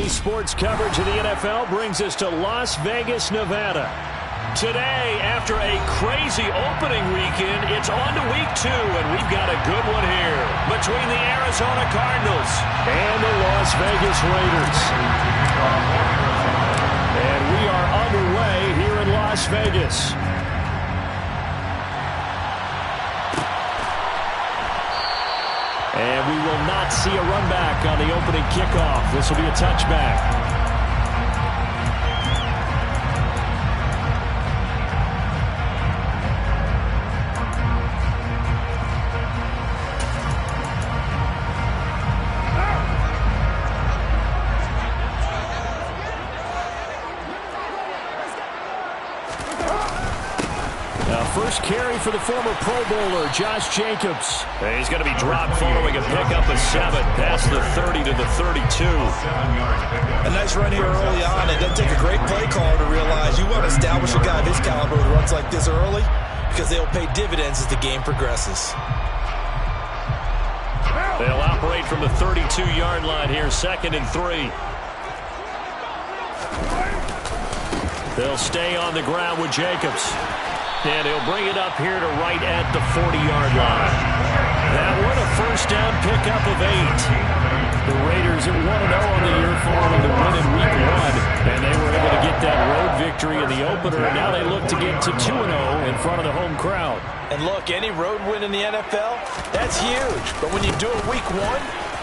Today's sports coverage of the NFL brings us to Las Vegas, Nevada. Today, after a crazy opening weekend, it's on to week 2, and we've got a good one here between the Arizona Cardinals and the Las Vegas Raiders. And we are underway here in Las Vegas. And we will not see a run back on the opening kickoff. This will be a touchback. First carry for the former Pro Bowler, Josh Jacobs. He's going to be dropped following a pickup of 7 past the 30 to the 32. A nice run here early on. It doesn't take a great play caller to realize you want to establish a guy of his caliber who runs like this early because they'll pay dividends as the game progresses. They'll operate from the 32-yard line here, 2nd and 3. They'll stay on the ground with Jacobs. And he'll bring it up here to right at the 40-yard line. That one a first down pickup of 8. The Raiders at 1-0 on the year following the win in week 1. And they were able to get that road victory in the opener. And now they look to get to 2-0 in front of the home crowd. And look, any road win in the NFL, that's huge. But when you do it week 1,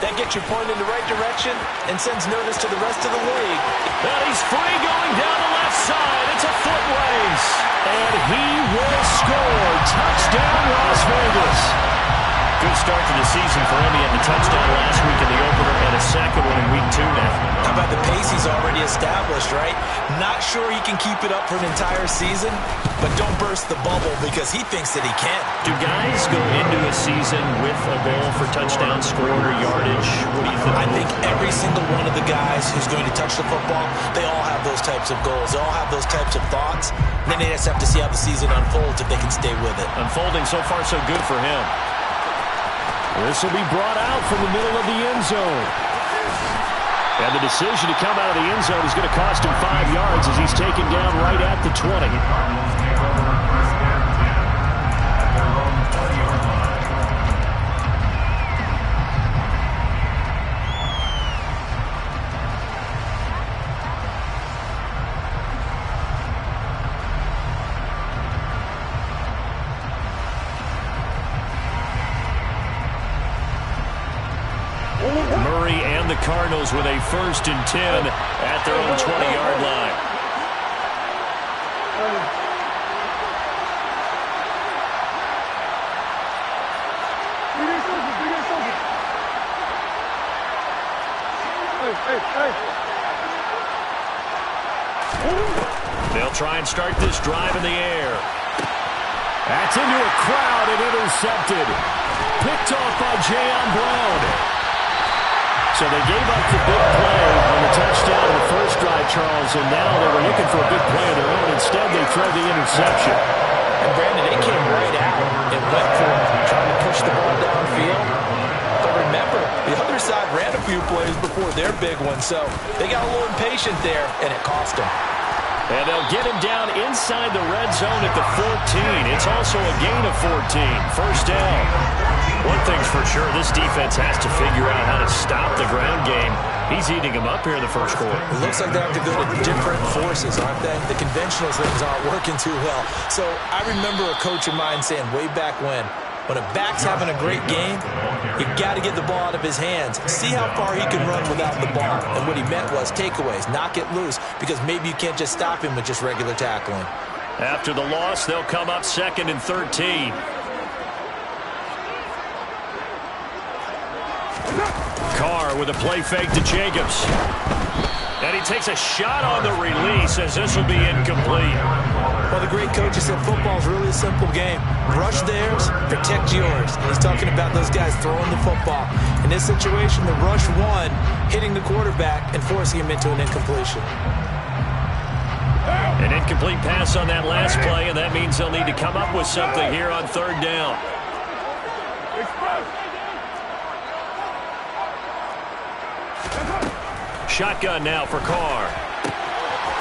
that gets you pointed in the right direction and sends notice to the rest of the league. And he's free going down the left side. It's a foot race. And he will score. Touchdown, Las Vegas. Good start to the season for him. He had the touchdown last week in the opener and a second one in week 2 now. How about the pace he's already established, right? Not sure he can keep it up for an entire season, but don't burst the bubble because he thinks that he can. Do guys go into a season with a goal for touchdown scoring or yardage? What do you think? I think every single one of the guys who's going to touch the football, they all have those types of goals. They all have those types of thoughts. Then they just have to see how the season unfolds if they can stay with it. Unfolding so far so good for him. This will be brought out from the middle of the end zone. And the decision to come out of the end zone is going to cost him 5 yards as he's taken down right at the 20. Cardinals with a 1st and 10 at their own 20-yard line. They'll try and start this drive in the air. That's into a crowd and intercepted. Picked off by Jayon Brown. So they gave up the big play on the touchdown in the first drive, Charles, and now they were looking for a big play of their own. Instead, they throw the interception. And, Brandon, they came right out and went for it, trying to push the ball downfield. But remember, the other side ran a few plays before their big one, so they got a little impatient there, and it cost them. And they'll get him down inside the red zone at the 14. It's also a gain of 14. First down. One thing's for sure, this defense has to figure out how to stop the ground game. He's eating them up here in the first quarter. It looks like they have to go to different forces, aren't they? The conventional things aren't working too well. So I remember a coach of mine saying way back when a back's having a great game, you've got to get the ball out of his hands. See how far he can run without the ball. And what he meant was takeaways, knock it loose, because maybe you can't just stop him with just regular tackling. After the loss, they'll come up 2nd and 13. Carr with a play fake to Jacobs. And he takes a shot on the release as this will be incomplete. Well, the great coach said football is really a simple game. Rush theirs, protect yours. And he's talking about those guys throwing the football. In this situation, the rush won, hitting the quarterback and forcing him into an incompletion. An incomplete pass on that last play, and that means they'll need to come up with something here on 3rd down. shotgun now for Carr.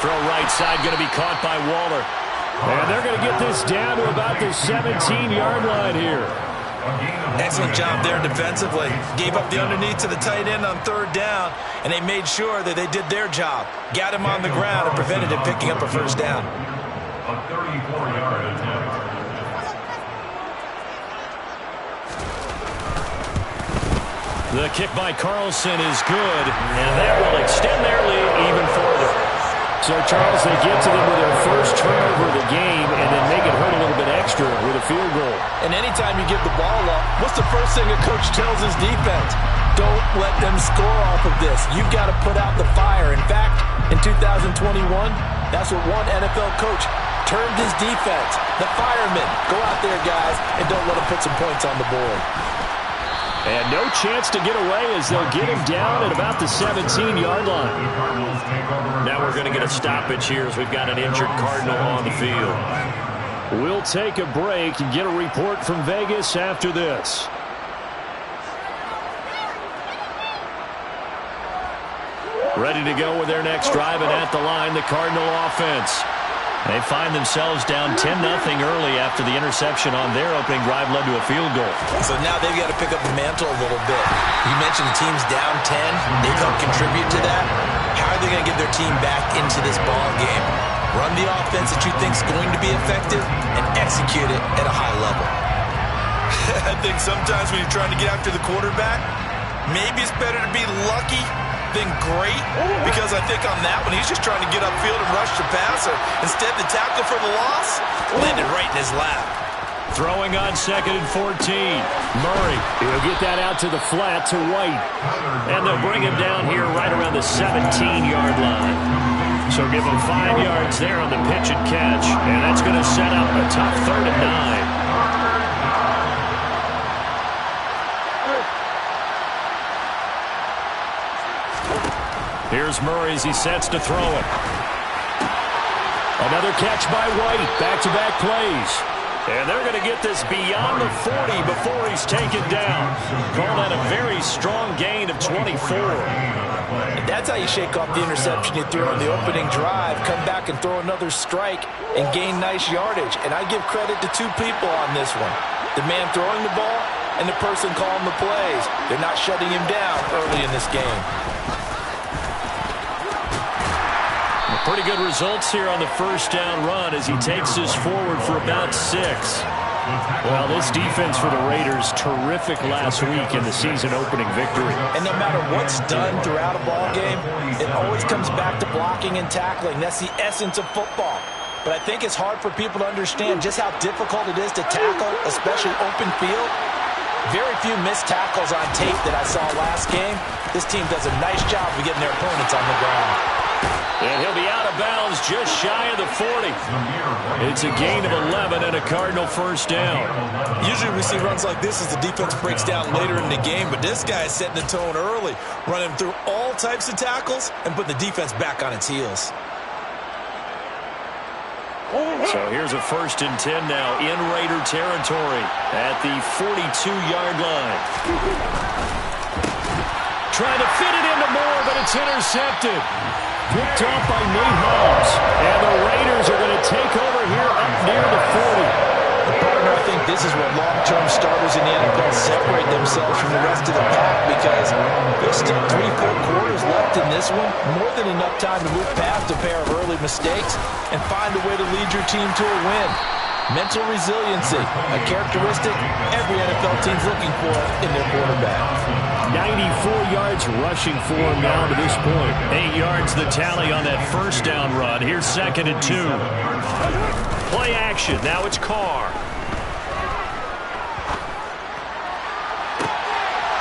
Throw right side going to be caught by Waller. And they're going to get this down to about the 17-yard line here. Excellent job there defensively. Gave up the underneath to the tight end on third down, and they made sure that they did their job. Got him on the ground and prevented him picking up a first down. A 34-yard attempt. The kick by Carlson is good, and that will extend their lead even further. So, Charles, they get to them with their first turnover of the game and then make it hurt a little bit extra with a field goal. And anytime you give the ball up, what's the first thing a coach tells his defense? Don't let them score off of this. You've got to put out the fire. In fact, in 2021, that's what one NFL coach termed his defense. The firemen. Go out there, guys, and don't let them put some points on the board. And no chance to get away as they'll get him down at about the 17-yard line. Now we're going to get a stoppage here as we've got an injured Cardinal on the field. We'll take a break and get a report from Vegas after this. Ready to go with their next drive, and at the line, the Cardinal offense. They find themselves down 10-0 early after the interception on their opening drive led to a field goal. So now they've got to pick up the mantle a little bit. You mentioned the team's down 10. They've helped contribute to that. How are they going to get their team back into this ball game? Run the offense that you think is going to be effective and execute it at a high level. I think sometimes when you're trying to get after the quarterback, maybe it's better to be lucky than great, because I think on that one, he's just trying to get upfield and rush the passer. Instead, the tackle for the loss landed right in his lap. Throwing on 2nd and 14. Murray. He'll get that out to the flat to White. And they'll bring him down here right around the 17-yard line. So give him 5 yards there on the pitch and catch. And that's going to set up a tough 3rd and 9. Here's Murray as he sets to throw it. Another catch by White. Back-to-back plays. And they're going to get this beyond the 40 before he's taken down. Call that a very strong gain of 24. And that's how you shake off the interception you threw on the opening drive. Come back and throw another strike and gain nice yardage. And I give credit to two people on this one. The man throwing the ball and the person calling the plays. They're not shutting him down early in this game. Pretty good results here on the first down run as he takes us forward for about 6. Well, this defense for the Raiders, terrific last week in the season opening victory. And no matter what's done throughout a ball game, it always comes back to blocking and tackling. That's the essence of football. But I think it's hard for people to understand just how difficult it is to tackle, especially open field. Very few missed tackles on tape that I saw last game. This team does a nice job of getting their opponents on the ground. And he'll be out of bounds just shy of the 40. It's a gain of 11 and a Cardinal first down. Usually we see runs like this as the defense breaks down later in the game, but this guy is setting the tone early, running through all types of tackles and putting the defense back on its heels. So here's a 1st and 10 now in Raider territory at the 42-yard line. Trying to fit it into Moore, but it's intercepted. Picked off by Nate Holmes. And the Raiders are going to take over here up near the 40. Partner, I think this is where long-term starters in the NFL separate themselves from the rest of the pack, because there's still 3-4 quarters left in this one. More than enough time to move past a pair of early mistakes and find a way to lead your team to a win. Mental resiliency, a characteristic every NFL team's looking for in their quarterback. 94 yards rushing for him now to this point. 8 yards the tally on that first down run. Here's 2nd and 2. Play action. Now it's Carr.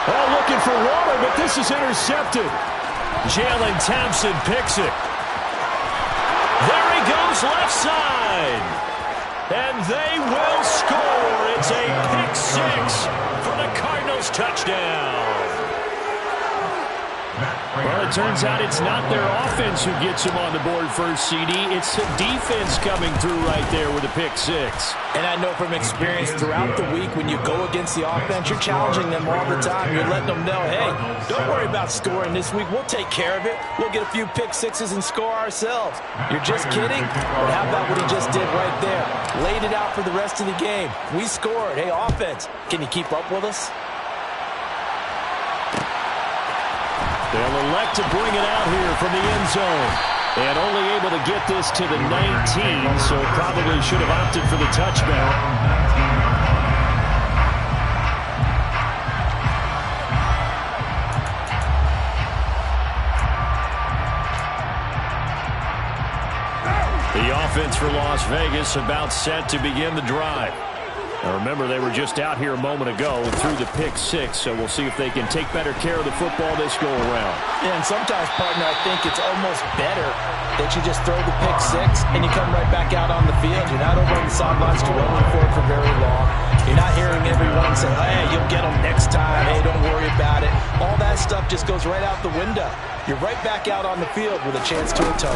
Oh, looking for Waller, but this is intercepted. Jalen Thompson picks it. There he goes left side. And they will score. It's a pick 6 for the Cardinals touchdown. Well, it turns out it's not their offense who gets them on the board first, CD. It's the defense coming through right there with a pick six. And I know from experience throughout the week, when you go against the offense, you're challenging them all the time. You're letting them know, hey, don't worry about scoring this week. We'll take care of it. We'll get a few pick sixes and score ourselves. You're just kidding? But how about what he just did right there? Laid it out for the rest of the game. We scored. Hey, offense, can you keep up with us? They'll elect to bring it out here from the end zone. And only able to get this to the 19, so probably should have opted for the touchback. The offense for Las Vegas about set to begin the drive. Now remember, they were just out here a moment ago through the pick six, so we'll see if they can take better care of the football this go-around. Yeah, and sometimes, partner, I think it's almost better that you just throw the pick six and you come right back out on the field. You're not over on the sidelines dwelling for it for very long. You're not hearing everyone say, hey, you'll get them next time. Hey, don't worry about it. All that stuff just goes right out the window. You're right back out on the field with a chance to atone.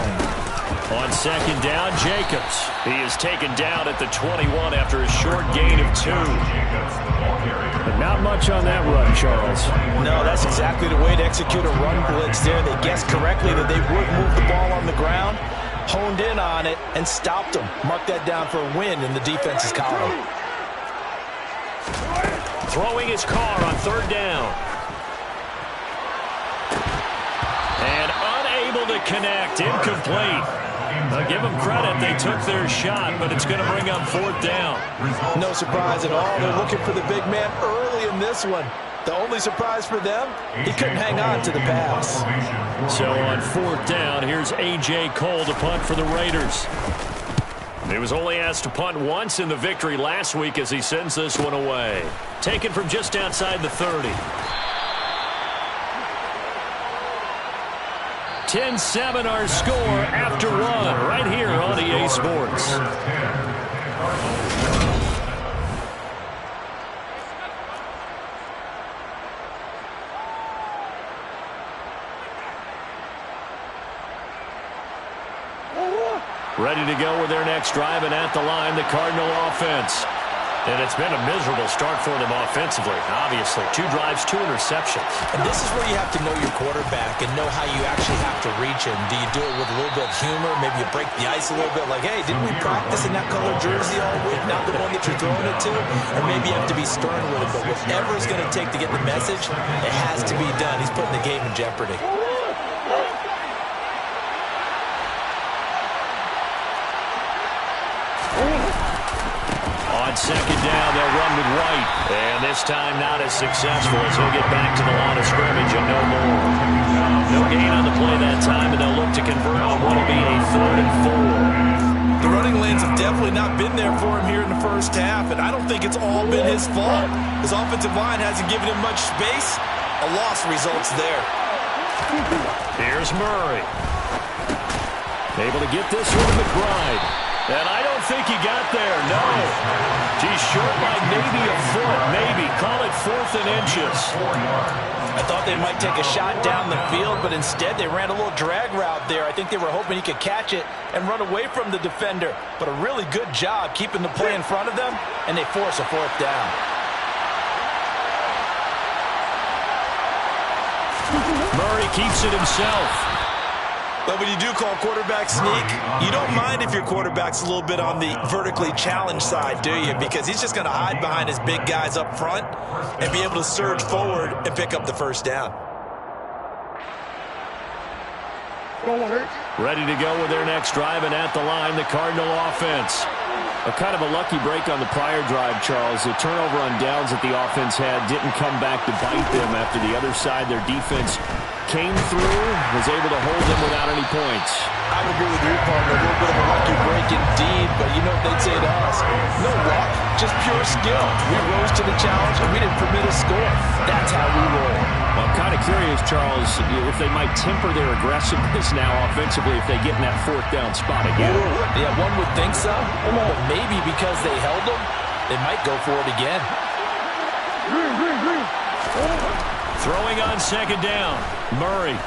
On second down, Jacobs. He is taken down at the 21 after a short gain of 2. But not much on that run, Charles. No, that's exactly the way to execute a run blitz there. They guessed correctly that they would move the ball on the ground, honed in on it, and stopped them. Mark that down for a win in the defense's column. Throwing his car on third down. And unable to connect. Incomplete. Give them credit. They took their shot, but it's going to bring up fourth down. No surprise at all. They're looking for the big man early in this one. The only surprise for them, he couldn't hang on to the pass. So on fourth down, here's A.J. Cole to punt for the Raiders. He was only asked to punt once in the victory last week as he sends this one away. Taken from just outside the 30. 10-7 our score after one right here on EA Sports. Ready to go with their next drive, and at the line, the Cardinal offense. And it's been a miserable start for them offensively, obviously. 2 drives, 2 interceptions. And this is where you have to know your quarterback and know how you actually have to reach him. Do you do it with a little bit of humor? Maybe you break the ice a little bit, like, hey, didn't we practice in that color jersey all week, not the one that you're throwing it to? Or maybe you have to be stern with it, but whatever it's going to take to get the message, it has to be done. He's putting the game in jeopardy. On second down, they'll run with White. And this time not as successful as he'll get back to the line of scrimmage and no more. No gain on the play that time, and they'll look to convert on what will be a 3rd and 4. The running lanes have definitely not been there for him here in the first half, and I don't think it's all been his fault. His offensive line hasn't given him much space. A loss results there. Here's Murray. Able to get this one to McBride. And I don't think he got there, no. He's short by maybe a foot, maybe. Call it 4th and inches. I thought they might take a shot down the field, but instead they ran a little drag route there. I think they were hoping he could catch it and run away from the defender. But a really good job keeping the play in front of them, and they force a 4th down. Murray keeps it himself. But when you do call quarterback sneak, you don't mind if your quarterback's a little bit on the vertically challenged side, do you? Because he's just going to hide behind his big guys up front and be able to surge forward and pick up the first down. Ready to go with their next drive, and at the line, the Cardinal offense. A kind of a lucky break on the prior drive, Charles. The turnover on downs that the offense had didn't come back to bite them after the other side. Their defense came through, was able to hold them without any points. I would agree with you, partner. A little bit of a lucky break indeed, but you know what they'd say to us? No luck, just pure skill. We rose to the challenge, and we didn't permit a score. That's how we roll. Well, I'm kind of curious, Charles, if they might temper their aggressiveness now offensively if they get in that 4th down spot again. Yeah, one would think so, but maybe because they held them, they might go for it again. Throwing on second down, Murray.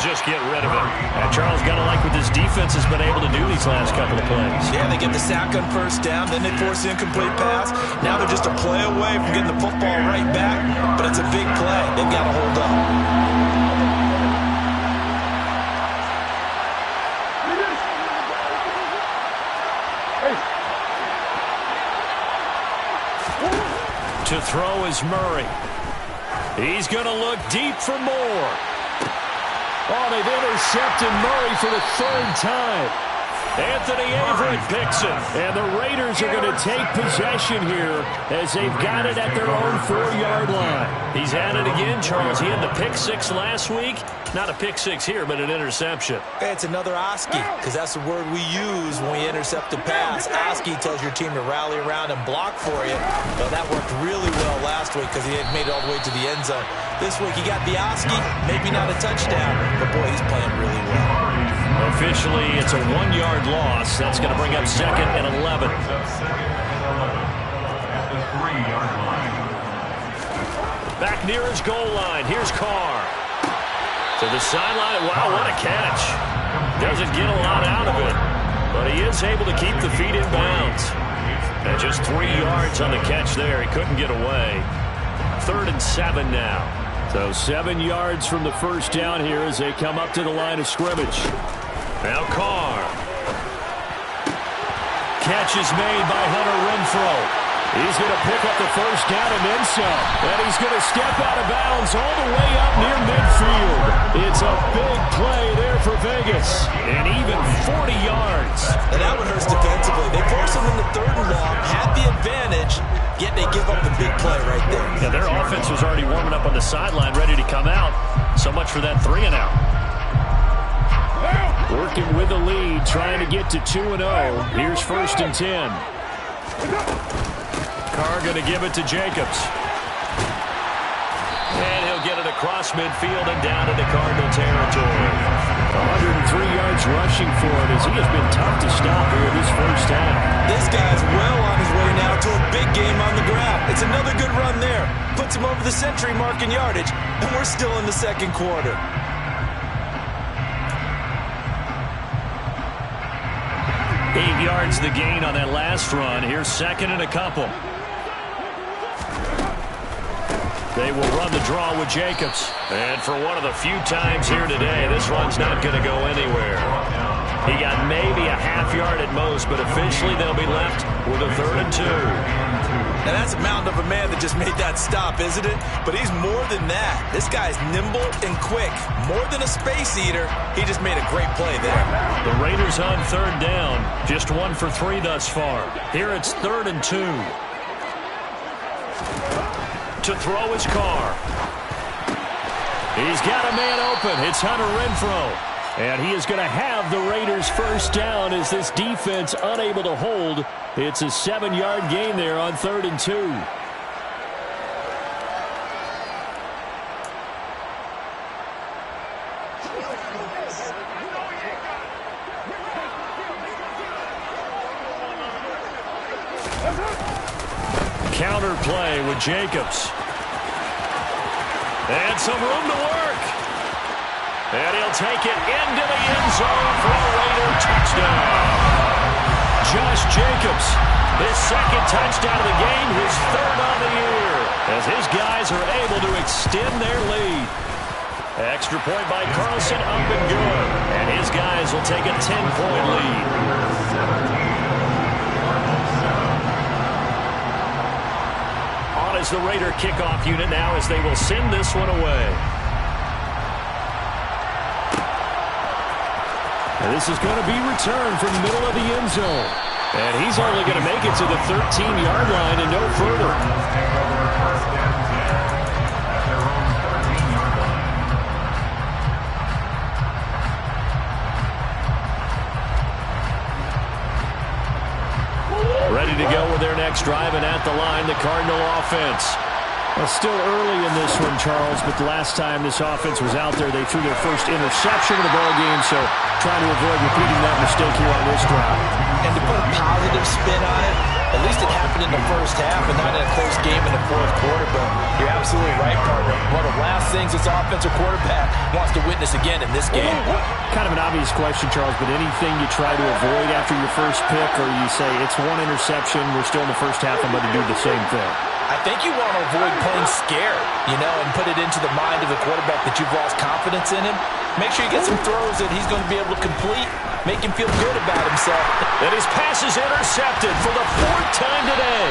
just get rid of it. And Charles, got to like what this defense has been able to do these last couple of plays. Yeah, they get the sack on first down, then they force the incomplete pass. Now they're just a play away from getting the football right back, but it's a big play. They've got to hold up. To throw is Murray. He's going to look deep for more. Oh, they've intercepted Murray for the third time. Anthony Averett picks it. And the Raiders are going to take possession here as they've got it at their own 4-yard line. He's at it again, Charles. He had the pick six last week. Not a pick six here, but an interception. It's another Oski, because that's the word we use when we intercept a pass. Oski tells your team to rally around and block for you. Well, that worked really well last week because he had made it all the way to the end zone. This week he got the Oski, maybe not a touchdown, but boy, he's playing really well. Officially, it's a 1-yard loss. That's going to bring up 2nd and 11. Back near his goal line. Here's Carr. To the sideline. Wow, what a catch. Doesn't get a lot out of it, but he is able to keep the feet in bounds. And just 3 yards on the catch there. He couldn't get away. 3rd and 7 now. So 7 yards from the first down here as they come up to the line of scrimmage. Now Carr. Catch is made by Hunter Renfrow. He's going to pick up the first down and then some. And he's going to step out of bounds all the way up near midfield. It's a big play there for Vegas. And even 40 yards. And that one hurts defensively. They force him into 3rd and long, had the advantage, yet they give up the big play right there. Yeah, their offense was already warming up on the sideline, ready to come out. So much for that 3 and out. Working with the lead, trying to get to 2-0. Here's 1st and 10. Carr going to give it to Jacobs. And he'll get it across midfield and down into Cardinal territory. 103 yards rushing for him as he has been tough to stop here this first half. This guy's well on his way now to a big game on the ground. It's another good run there. Puts him over the century mark in yardage, and we're still in the 2nd quarter. 8 yards the gain on that last run. Here's 2nd and a couple. They will run the draw with Jacobs. And for one of the few times here today, this run's not going to go anywhere. He got maybe a half yard at most, but officially they'll be left with a 3rd and 2. Now that's a mountain of a man that just made that stop, isn't it? But he's more than that. This guy's nimble and quick. More than a space eater, he just made a great play there. The Raiders on 3rd down. Just 1 for 3 thus far. Here it's 3rd and 2. To throw his Carr. He's got a man open. It's Hunter Renfrow. And he is going to have the Raiders first down as this defense unable to hold. It's a 7-yard gain there on 3rd and 2. Counter play with Jacobs. And some room to work. And he'll take it into the end zone for a Raider touchdown. Josh Jacobs, his 2nd touchdown of the game, his 3rd on the year, as his guys are able to extend their lead. Extra point by Carlson, up and good. And his guys will take a 10-point lead. On is the Raider kickoff unit now as they will send this one away. And this is going to be returned from the middle of the end zone. And he's only going to make it to the 13-yard line and no further. Ready to go with their next drive, and at the line, the Cardinal offense. Well, still early in this one, Charles, but the last time this offense was out there, they threw their first interception of the ball game, so trying to avoid repeating that mistake here on this drive. And to put a positive spin on it, at least it happened in in the first half and not in a close game in the fourth quarter, but you're absolutely right, partner. One of the last things this offensive quarterback wants to witness again in this game. Kind of an obvious question, Charles, but anything you try to avoid after your first pick, or you say it's one interception, we're still in the first half, I'm going to do the same thing? I think you want to avoid playing scared, and put it into the mind of the quarterback that you've lost confidence in him. Make sure you get some throws that he's going to be able to complete, make him feel good about himself. And his pass is intercepted for the fourth time today.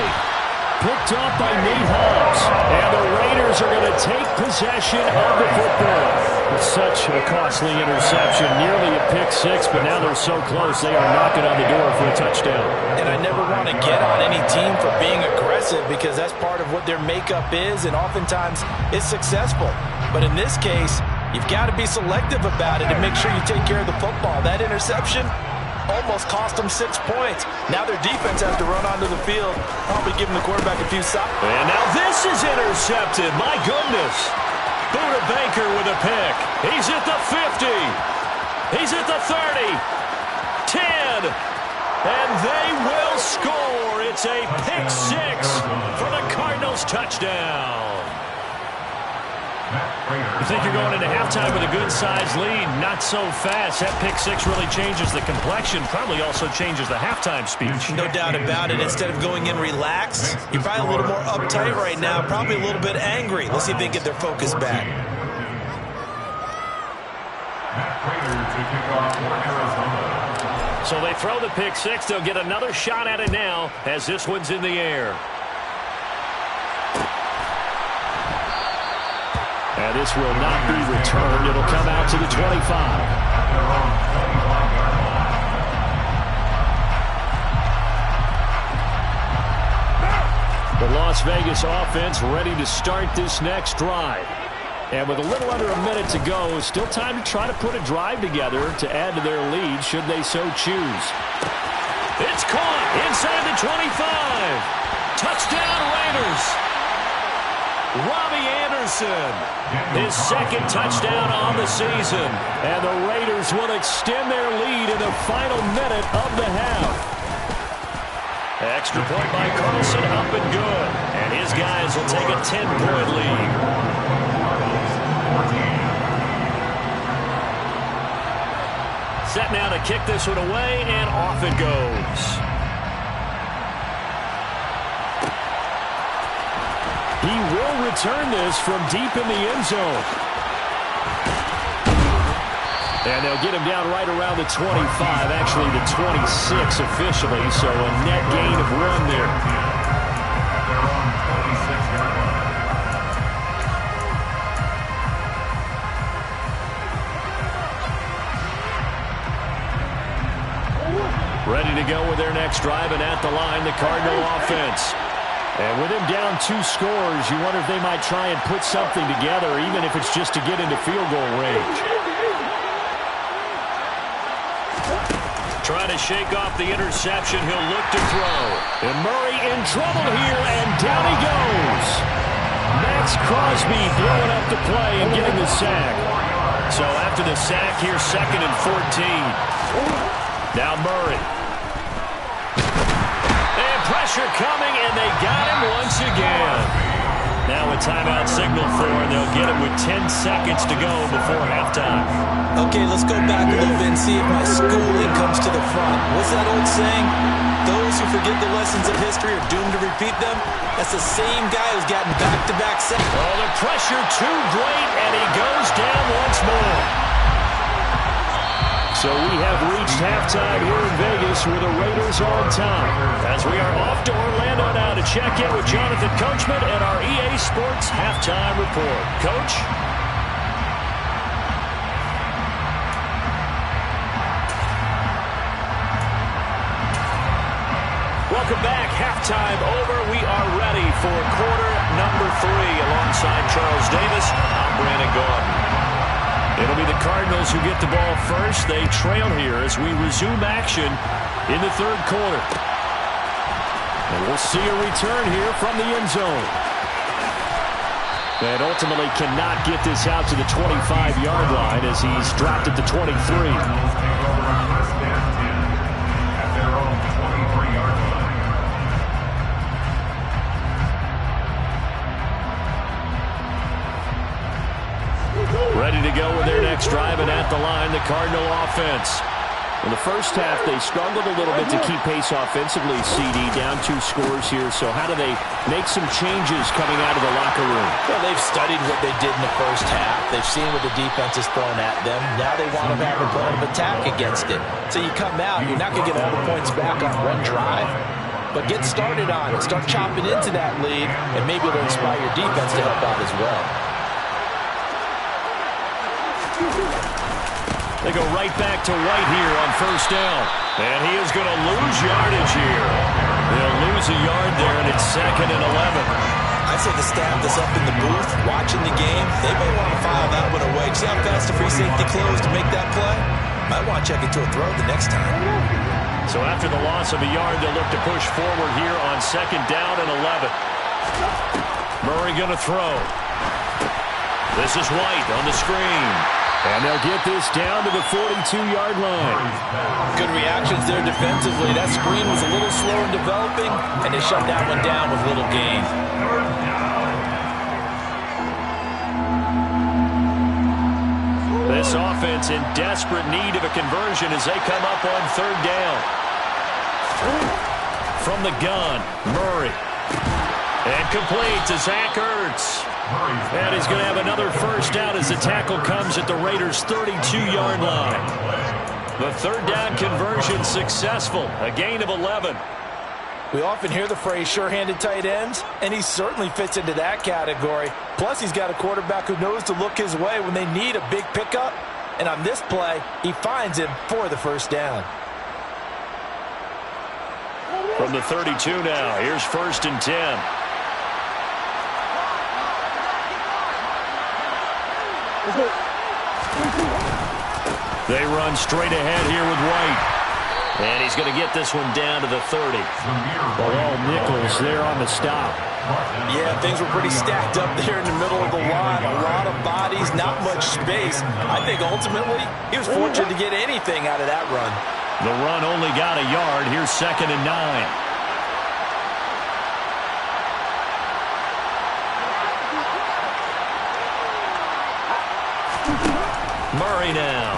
Picked off by Nate Hobbs. And the Raiders are going to take possession of the football. It's such a costly interception, nearly a pick six, but now they're so close they are knocking on the door for a touchdown. And I never want to get on any team for being aggressive because that's part of what their makeup is, and oftentimes it's successful. But in this case, you've got to be selective about it and make sure you take care of the football. That interception almost cost them 6 points. Now their defense has to run onto the field, probably giving the quarterback a few stops. And now this is intercepted. My goodness. Buda Baker with a pick. He's at the 50. He's at the 30. 10. And they will score. It's a pick six for the Cardinals touchdown. You think you're going into halftime with a good-sized lead. Not so fast. That pick six really changes the complexion. Probably also changes the halftime speech. No doubt about it. Instead of going in relaxed, you're probably a little more uptight right now. Probably a little bit angry. Let's see if they can get their focus back. So they throw the pick six. They'll get another shot at it now as this one's in the air. And this will not be returned. It'll come out to the 25. The Las Vegas offense ready to start this next drive. And with a little under a minute to go, still time to try to put a drive together to add to their lead should they so choose. It's caught inside the 25. Touchdown Raiders. Robbie Anderson, his second touchdown on the season. And the Raiders will extend their lead in the final minute of the half. Extra point by Carlson, up and good. And his guys will take a 10-point lead. Set now to kick this one away, and off it goes. He will return this from deep in the end zone. And they'll get him down right around the 25, actually the 26 officially, so a net gain of 1 there. Ready to go with their next drive, and at the line, the Cardinal offense. And with him down 2 scores, you wonder if they might try and put something together, even if it's just to get into field goal range. Trying to shake off the interception. He'll look to throw. And Murray in trouble here, and down he goes. Max Crosby blowing up the play and getting the sack. So after the sack here, 2nd and 14. Now Murray. Pressure coming, and they got him once again. Now a timeout signal for, and they'll get him with 10 seconds to go before halftime. Okay, let's go back a little bit and see if my schooling comes to the front. What's that old saying? Those who forget the lessons of history are doomed to repeat them. That's the same guy who's gotten back-to-back sacks. Oh, the pressure too great, and he goes down once more. So we have reached halftime here in Vegas with the Raiders on top. As we are off to Orlando now to check in with Jonathan Coachman and our EA Sports Halftime Report. Coach? Welcome back. Halftime over. We are ready for quarter number 3 alongside Charles Davis. I'm Brandon Gordon. It'll be the Cardinals who get the ball first. They trail here as we resume action in the 3rd quarter. And we'll see a return here from the end zone. And ultimately cannot get this out to the 25-yard line as he's dropped at the 23. Ready to go with their next drive, and at the line, the Cardinal offense. In the first half, they struggled a little bit to keep pace offensively, CD, down 2 scores here. So how do they make some changes coming out of the locker room? Well, they've studied what they did in the first half. They've seen what the defense is throwing at them. Now they want to have a plan of attack against it. So you come out, you're not going to get all the points back on one drive, but get started on it. Start chopping into that lead, and maybe it'll inspire your defense to help out as well. They go right back to White here on first down. And he is going to lose yardage here. They'll lose a yard there, and it's 2nd and 11. I'd say the staff that's up in the booth watching the game, they may want to file that one away. See how fast the free safety closed to make that play? Might want to check it to a throw the next time. So after the loss of a yard, they'll look to push forward here on 2nd down and 11. Murray going to throw. This is White on the screen. And they'll get this down to the 42-yard line. Good reactions there defensively. That screen was a little slow in developing, and they shut that one down with little gain. This offense in desperate need of a conversion as they come up on 3rd down. From the gun, Murray. And complete to Zach Ertz. And he's going to have another first down as the tackle comes at the Raiders' 32-yard line. The 3rd down conversion successful, a gain of 11. We often hear the phrase sure-handed tight ends, and he certainly fits into that category. Plus, he's got a quarterback who knows to look his way when they need a big pickup. And on this play, he finds him for the first down. From the 32 now, here's 1st and 10. They run straight ahead here with White. And he's going to get this one down to the 30. Well, all nickels there on the stop. Yeah, things were pretty stacked up there in the middle of the line. A lot of bodies, not much space. I think ultimately he was fortunate to get anything out of that run. The run only got a yard. Here's 2nd and 9. Murray now.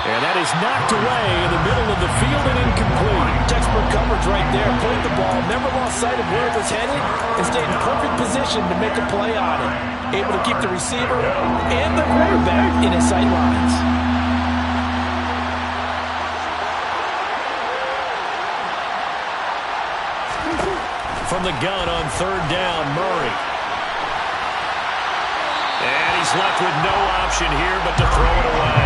And that is knocked away in the middle of the field and incomplete. Textbook coverage right there. Played the ball, never lost sight of where it was headed, and stayed in perfect position to make a play on it. Able to keep the receiver and the quarterback in his sight lines. From the gun on 3rd down, Murray. And he's left with no option here but to throw it away.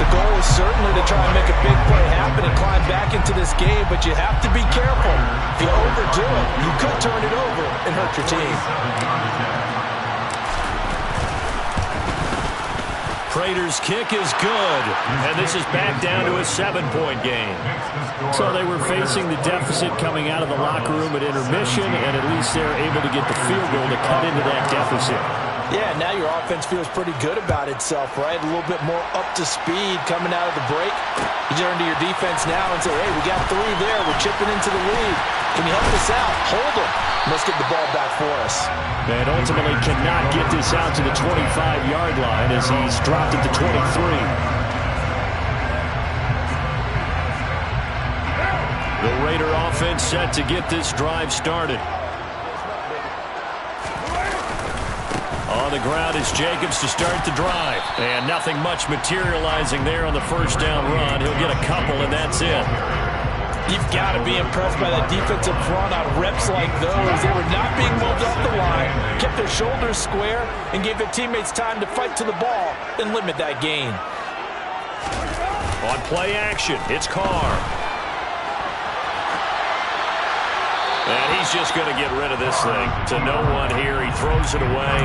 The goal is certainly to try and make a big play happen and climb back into this game, but you have to be careful. If you overdo it, you could turn it over and hurt your team. Prater's kick is good, and this is back down to a 7-point game. So they were facing the deficit coming out of the locker room at intermission, and at least they're able to get the field goal to cut into that deficit. Yeah, now your offense feels pretty good about itself, right? A little bit more up to speed coming out of the break. You turn to your defense now and say, hey, we got 3 there. We're chipping into the lead. Can you help us out? Hold them. Let's get the ball back for us. And ultimately cannot get this out to the 25-yard line as he's dropped it to 23. The Raider offense set to get this drive started. On the ground is Jacobs to start the drive. And nothing much materializing there on the first down run. He'll get a couple, and that's it. You've got to be impressed by that defensive front on reps like those. They were not being moved off the line, kept their shoulders square, and gave their teammates time to fight to the ball and limit that gain. On play action, it's Carr. And he's just going to get rid of this thing. To no one here. He throws it away,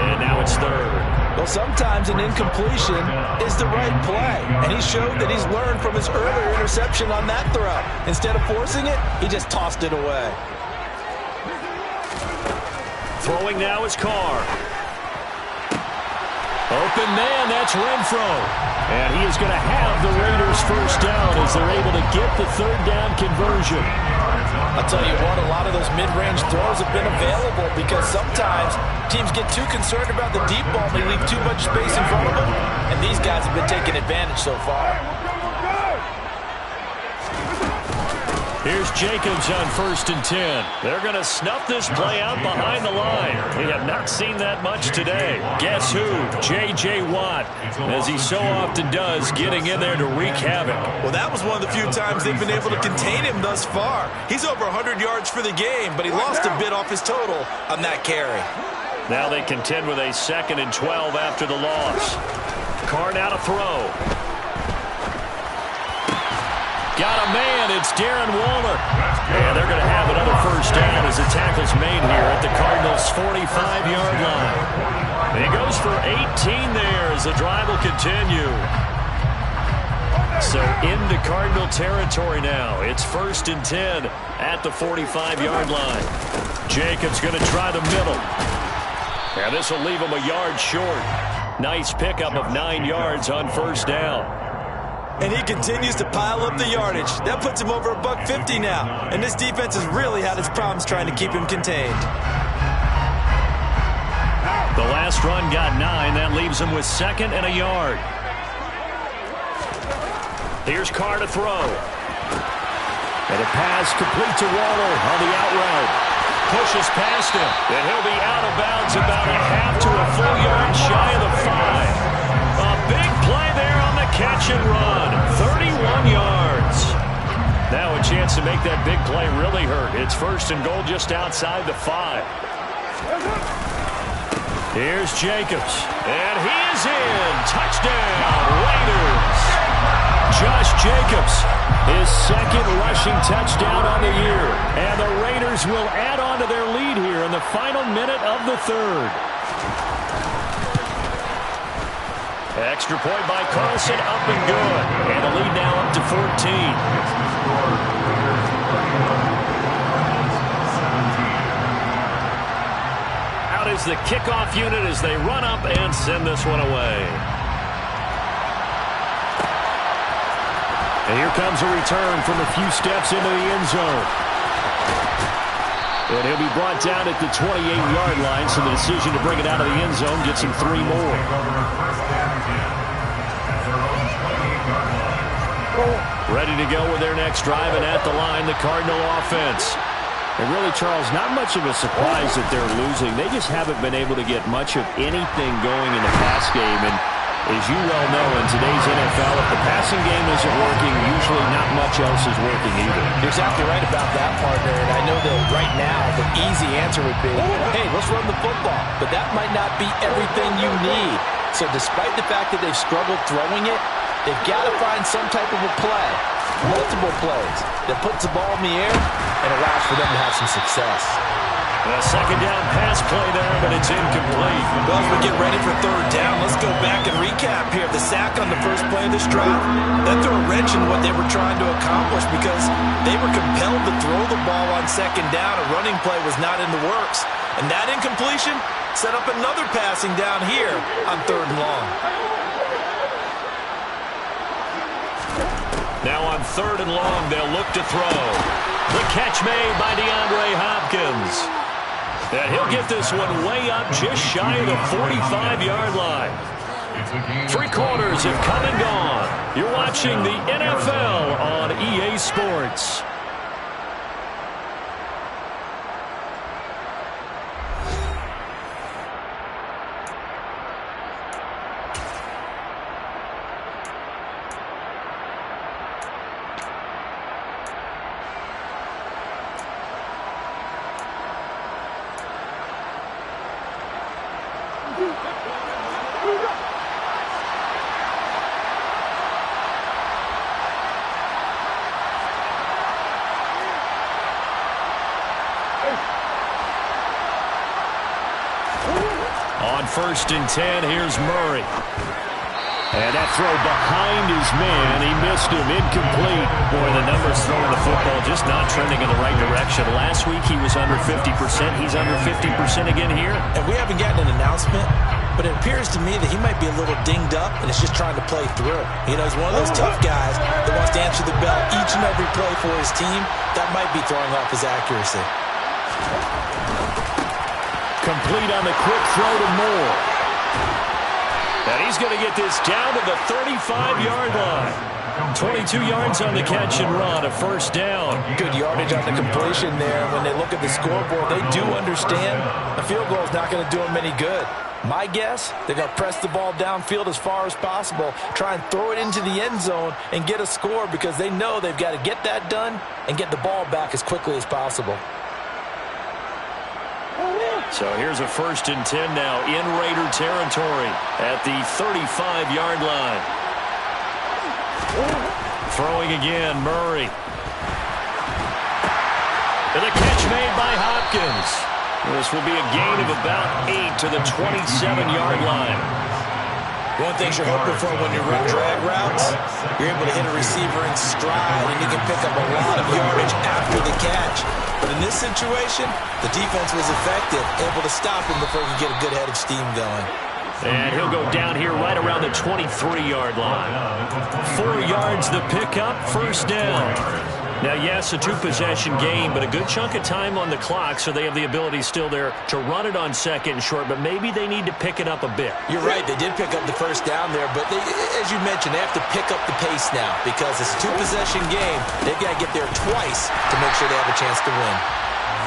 and now it's 3rd. Well, sometimes an incompletion is the right play, and he showed that he's learned from his earlier interception on that throw. Instead of forcing it, he just tossed it away. Throwing now is Carr. Open man, that's Renfro. And he is going to have the Raiders first down as they're able to get the 3rd down 2-point conversion. I'll tell you what, a lot of those mid-range throws have been available because sometimes teams get too concerned about the deep ball and they leave too much space in front of them, and these guys have been taking advantage so far. Here's Jacobs on 1st and 10. They're going to snuff this play out behind the line. We have not seen that much today. Guess who? J.J. Watt, as he so often does, getting in there to wreak havoc. Well, that was one of the few times they've been able to contain him thus far. He's over 100 yards for the game, but he lost a bit off his total on that carry. Now they contend with a 2nd and 12 after the loss. Carr now to throw. Got a man. It's Darren Waller. And they're going to have another first down as the tackle's made here at the Cardinals' 45-yard line. And he goes for 18 there as the drive will continue. So into Cardinal territory now. It's 1st and 10 at the 45-yard line. Jacobs going to try the middle. And this will leave him a yard short. Nice pickup of 9 yards on first down. And he continues to pile up the yardage. That puts him over $150 now. And this defense has really had its problems trying to keep him contained. The last run got 9. That leaves him with 2nd and a yard. Here's Carr to throw. And a pass complete to Waller on the out route. Pushes past him. And he'll be out of bounds about a half to a full yard shy of the 5. A big play there on the catch and run. 31 yards. Now a chance to make that big play really hurt. It's 1st and goal just outside the 5. Here's Jacobs. And he is in. Touchdown, Raiders. Josh Jacobs, his 2nd rushing touchdown on the year. And the Raiders will add on to their lead here in the final minute of the 3rd. Extra point by Carlson, up and good. And the lead now up to 14. Out is the kickoff unit as they run up and send this one away. And here comes a return from a few steps into the end zone. And he'll be brought down at the 28-yard line, so the decision to bring it out of the end zone gets him 3 more. Ready to go with their next drive, and at the line, the Cardinal offense. And really, Charles, not much of a surprise that they're losing. They just haven't been able to get much of anything going in the pass game. And as you well know, in today's NFL, if the passing game isn't working, usually not much else is working either. You're exactly right about that, partner. And I know that right now the easy answer would be, hey, let's run the football. But that might not be everything you need. So despite the fact that they've struggled throwing it, they've got to find some type of a play, multiple plays, that puts the ball in the air and allows for them to have some success. A 2nd down pass play there, but it's incomplete. Well, as we get ready for 3rd down, let's go back and recap here. The sack on the first play of this drive, that threw a wrench in what they were trying to accomplish because they were compelled to throw the ball on 2nd down. A running play was not in the works. And that incompletion set up another passing down here on 3rd and long. Now on 3rd and long, they'll look to throw. The catch made by DeAndre Hopkins. And he'll get this one way up just shy of the 45-yard line. 3 quarters have come and gone. You're watching the NFL on EA Sports. On 1st and 10, here's Murray. And that throw behind his man. He missed him. Incomplete. Boy, the numbers throwing the football just not trending in the right direction. Last week he was under 50%. He's under 50% again here. And we haven't gotten an announcement but it appears to me that he might be a little dinged up and is just trying to play through. You know, he's one of those tough guys that wants to answer the bell each and every play for his team. That might be throwing off his accuracy. Complete on the quick throw to Moore. And he's going to get this down to the 35-yard line. 22 yards on the catch and run, a first down. Good yardage on the completion there. When they look at the scoreboard, they do understand a field goal is not going to do them any good. My guess, they're going to press the ball downfield as far as possible, try and throw it into the end zone and get a score because they know they've got to get that done and get the ball back as quickly as possible. So here's a 1st and 10 now in Raider territory at the 35-yard line. Throwing again, Murray. And the catch made by Hopkins. This will be a gain of about 8 to the 27-yard line. One thing you're hoping for when you run drag routes, you're able to hit a receiver in stride, and you can pick up a lot of yardage after the catch. But in this situation, the defense was effective, able to stop him before he could get a good head of steam going. And he'll go down here right around the 23-yard line. 4 yards the pickup, first down. Now, yes, a 2-possession game, but a good chunk of time on the clock, so they have the ability still there to run it on 2nd and short, but maybe they need to pick it up a bit. You're right. They did pick up the first down there, but as you mentioned, they have to pick up the pace now because it's a 2-possession game. They've got to get there twice to make sure they have a chance to win.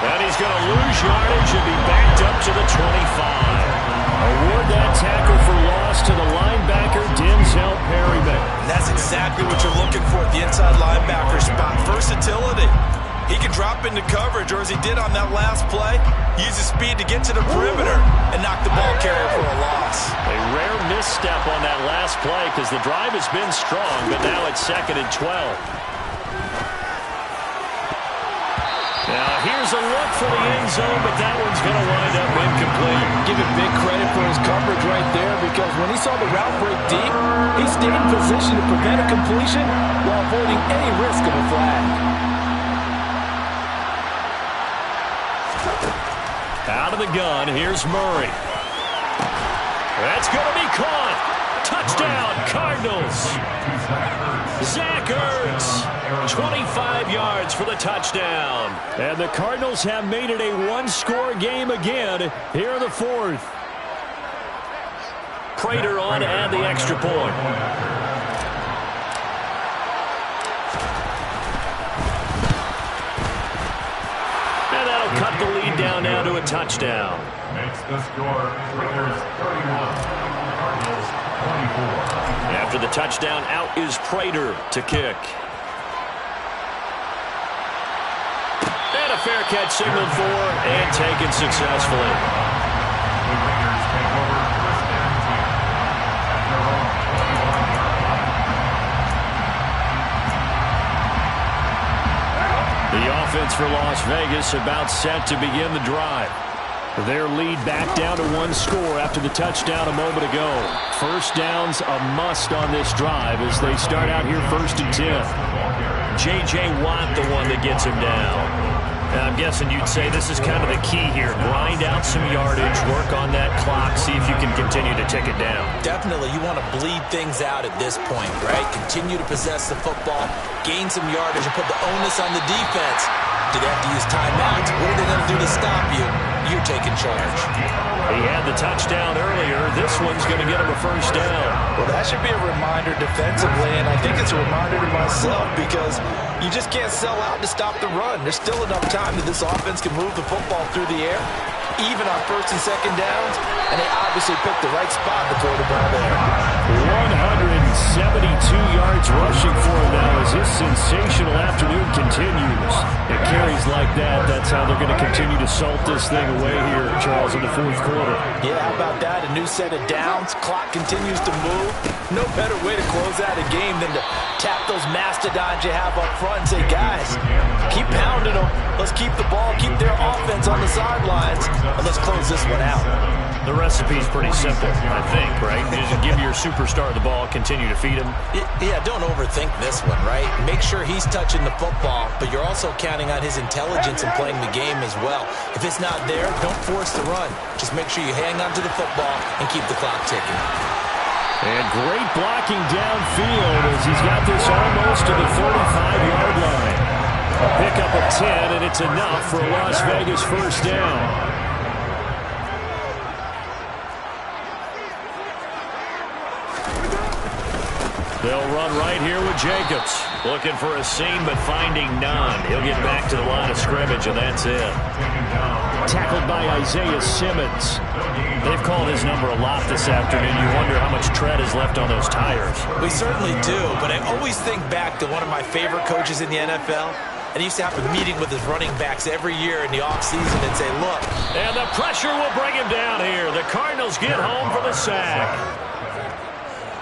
And he's going to lose yardage and be backed up to the 25. Award that tackle for loss to the linebacker, Denzel Perryman. And that's exactly what you're looking for at the inside linebacker spot. Versatility. He can drop into coverage, or as he did on that last play, use his speed to get to the perimeter and knock the ball carrier for a loss. A rare misstep on that last play because the drive has been strong, but now it's 2nd and 12. Now, here's a look for the end zone, but that one's going to wind up incomplete. Give him big credit for his coverage right there because when he saw the route break deep, he stayed in position to prevent a completion while avoiding any risk of a flag. Out of the gun, here's Murray. That's going to be caught. Touchdown, Cardinals. Zach Ertz. 25 yards for the touchdown. And the Cardinals have made it a 1-score game again here in the 4th. Prater on to add the extra point. And that'll cut the lead down now to a touchdown. Makes the score Raiders 31, Cardinals 24. After the touchdown, out is Prater to kick. And a fair catch signaled for and taken successfully. The Raiders take over 1st and 10 at their own 21-yard line. The offense for Las Vegas about set to begin the drive. Their lead back down to 1 score after the touchdown a moment ago. First down's a must on this drive as they start out here 1st and 10. J.J. Watt the one that gets him down. Now, I'm guessing you'd say this is kind of the key here. Grind out some yardage, work on that clock, see if you can continue to tick it down. Definitely, you want to bleed things out at this point, right? Continue to possess the football, gain some yardage, and put the onus on the defense. Do they have to use timeouts? What are they going to do to stop you? You're taking charge. He had the touchdown earlier. This one's going to get him a first down. Well, that should be a reminder defensively, and I think it's a reminder to myself because you just can't sell out to stop the run. There's still enough time that this offense can move the football through the air, even on 1st and 2nd downs, and they obviously picked the right spot to throw the ball there. 172 yards rushing for him now as his sensational afternoon continues. It carries like that. That's how they're going to continue to salt this thing away here, Charles, in the 4th quarter. Yeah, how about that? A new set of downs. Clock continues to move. No better way to close out a game than to tap those mastodons you have up front and say, guys, keep pounding them. Let's keep the ball, keep their offense on the sidelines, and let's close this one out. The recipe's pretty simple, I think, right? You just give your superstar the ball, continue to feed him. Yeah, don't overthink this one, right? Make sure he's touching the football, but you're also counting on his intelligence in playing the game as well. If it's not there, don't force the run. Just make sure you hang on to the football and keep the clock ticking. And great blocking downfield as he's got this almost to the 35-yard line. A pickup of 10, and it's enough for a Las Vegas first down. They'll run right here with Jacobs. Looking for a seam, but finding none. He'll get back to the line of scrimmage, and that's it. Tackled by Isaiah Simmons. They've called his number a lot this afternoon. You wonder how much tread is left on those tires. We certainly do, but I always think back to one of my favorite coaches in the NFL. And he used to have a meeting with his running backs every year in the offseason and say, look. And the pressure will bring him down here. The Cardinals get home for the sack.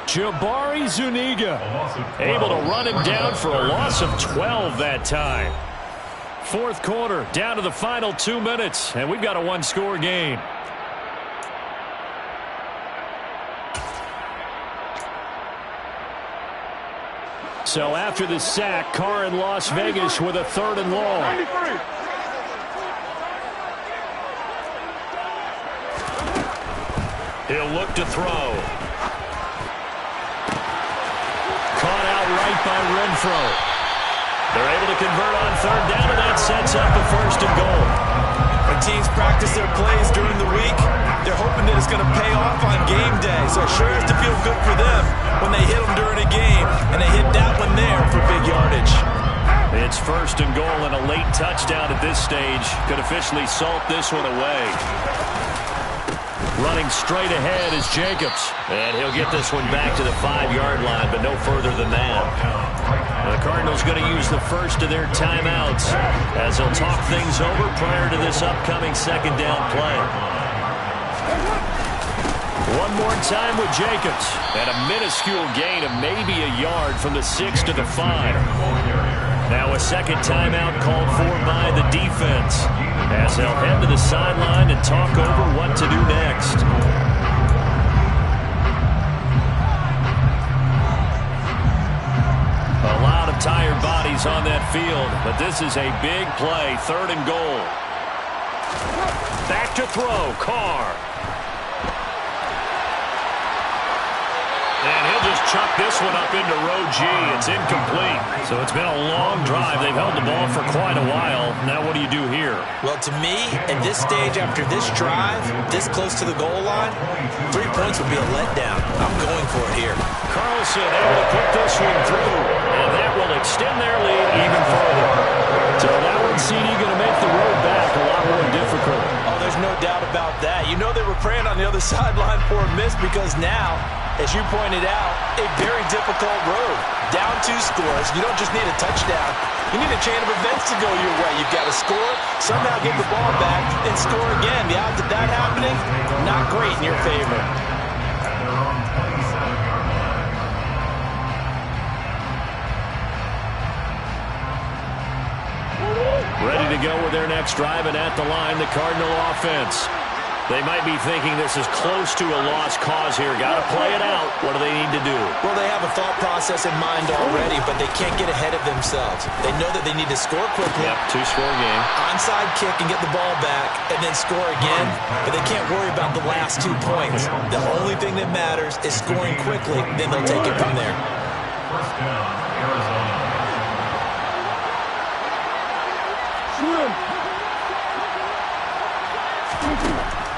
Jabari Zuniga able to run him down for a loss of 12 that time. Fourth quarter, down to the final 2 minutes, and we've got a one-score game. So after the sack, Carr in Las Vegas with a 3rd and long. He'll look to throw. Caught out right by Renfro. They're able to convert on 3rd down, and that sets up a 1st and goal. When teams practice their plays during the week, they're hoping that it's going to pay off on game day. So it sure has to feel good for them when they hit them during a game, and they hit that one there for big yardage. It's 1st and goal, and a late touchdown at this stage could officially salt this one away. Running straight ahead is Jacobs. And he'll get this one back to the 5-yard line, but no further than that. The Cardinals going to use the first of their timeouts as they'll talk things over prior to this upcoming 2nd down play. One more time with Jacobs. And a minuscule gain of maybe a yard from the 6 to the 5. Now a 2nd timeout called for by the defense as they'll head to the sideline and talk over what to do next. A lot of tired bodies on that field, but this is a big play, 3rd and goal. Back to throw, Carr. And he'll just chuck this one up into row G. It's incomplete. So it's been a long drive. They've held the ball for quite a while. Now what do you do here? Well, to me, at this stage after this drive, this close to the goal line, 3 points would be a letdown. I'm going for it here. Carlson able to put this one through. And that will extend their lead even further. So that one, CD, going to make the road back a lot more difficult. Oh, there's no doubt about that. You know they were praying on the other sideline for a miss because now, as you pointed out, a very difficult road. Down 2 scores. You don't just need a touchdown. You need a chain of events to go your way. You've got to score, somehow get the ball back, and score again. The odds of that happening, not great in your favor. Ready to go with their next drive, and at the line, the Cardinal offense. They might be thinking this is close to a lost cause here. Got to play it out. What do they need to do? Well, they have a thought process in mind already, but they can't get ahead of themselves. They know that they need to score quickly. Yep, 2-score game. Onside kick and get the ball back, and then score again. But they can't worry about the last 2 points. The only thing that matters is scoring quickly. Then they'll take it from there. 1st down, Arizona.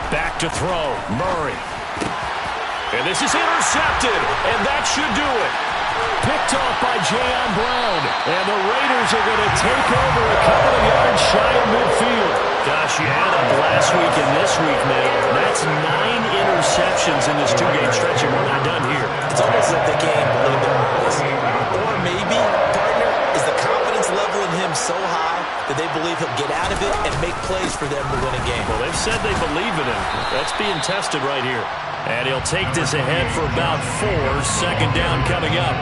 Back to throw, Murray. And this is intercepted, and that should do it. Picked off by Jayon Brown, and the Raiders are going to take over a couple of yards shy of midfield. Gosh, you had up last week and this week, man. That's 9 interceptions in this 2-game stretch, and we're not done here. It's almost like they can't believe their eyes. Or maybe, partner, is the confidence level in him so high that they believe he'll get out of it and make plays for them to win a game. Well, they've said they believe in him. That's being tested right here. And he'll take this ahead for about 4. 2nd down coming up.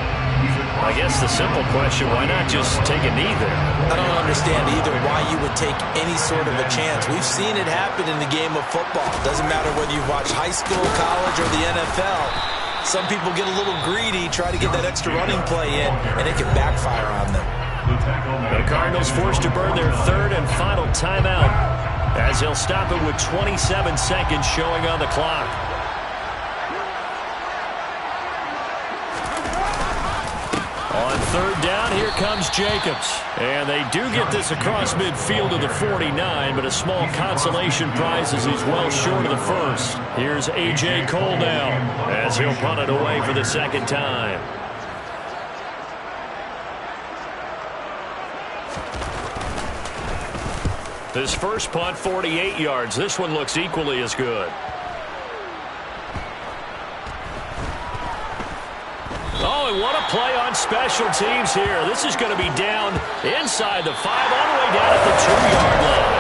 I guess the simple question, why not just take a knee there? I don't understand either why you would take any sort of a chance. We've seen it happen in the game of football. Doesn't matter whether you've watched high school, college, or the NFL. Some people get a little greedy, try to get that extra running play in, and it can backfire on them. The Cardinals forced to burn their third and final timeout as they'll stop it with 27 seconds showing on the clock. On third down, here comes Jacobs. And they do get this across midfield to the 49, but a small consolation prize as he's well short of the first. Here's A.J. Cole now as he'll punt it away for the second time. His first punt, 48 yards. This one looks equally as good. Oh, and what a play on special teams here. This is going to be down inside the 5, all the way down at the 2-yard line.